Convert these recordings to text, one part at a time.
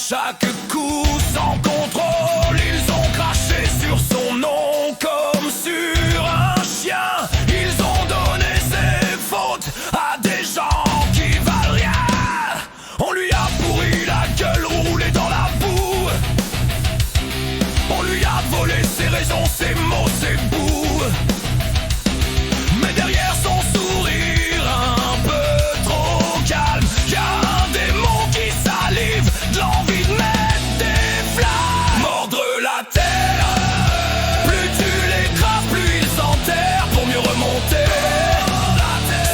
Chaque coup sans contrôle, ils ont craché sur son nom comme sur un chien. Ils ont donné ses fautes à des gens qui valent rien. On lui a pourri la gueule, roulé dans la boue. On lui a volé ses raisons, ses mots, ses bouts. Mais derrière son sourire un peu trop calme, y'a un démon qui salive, de l'envie de mettre des flammes. Mordre la terre, plus tu l'écrases, plus il s'enterre pour mieux remonter.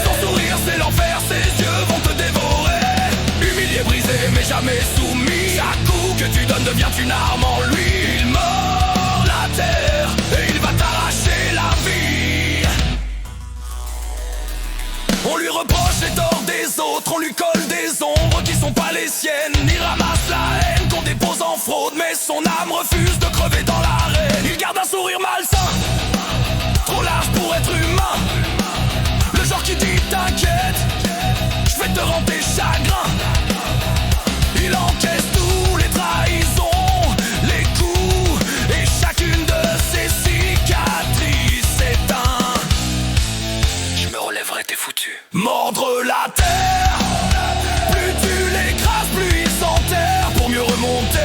Son sourire c'est l'enfer, ses yeux vont te dévorer. Humilié, brisé, mais jamais soumis. Chaque coup que tu donnes devient une arme en lui. Il mord la terre et il va t'arracher la vie. On lui reproche les torts des autres, on lui colle des ombres qui sont pas les siennes. Il ramasse la haine qu'on dépose en fraude, mais son âme refuse de crever dans l'arène. Il garde un sourire malsain, trop large pour être humain. Le genre qui dit t'inquiète, je vais te rendre tes chagrins. Il encaisse tous les trahisons, les coups et chacune de ses cicatrices s'éteint. Je me relèverai, t'es foutu. Mordre la terre, plus tu l'écrases, plus il s'enterre pour mieux remonter.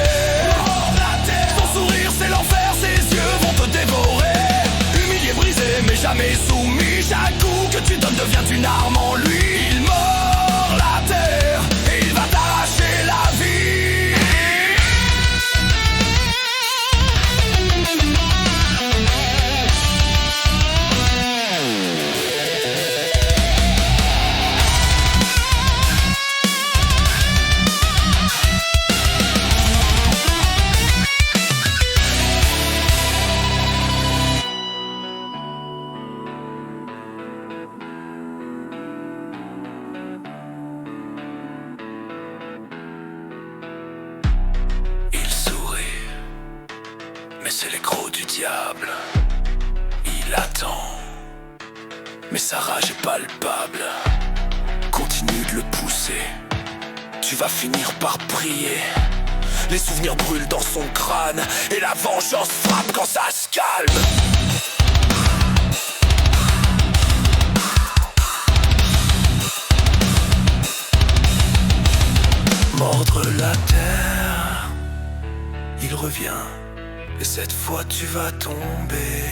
Son sourire c'est l'enfer, ses yeux vont te dévorer. Humilié, brisé, mais jamais soumis. Chaque coup que tu donnes devient une arme en lui. Il mord la terre et il va t'arracher la vie. Il sourit, mais c'est l'écrou du diable. Il attend, mais sa rage est palpable. Continue de le pousser, tu vas finir par prier. Les souvenirs brûlent dans son crâne et la vengeance frappe quand ça se calme. Mordre la terre, il revient, et cette fois tu vas tomber.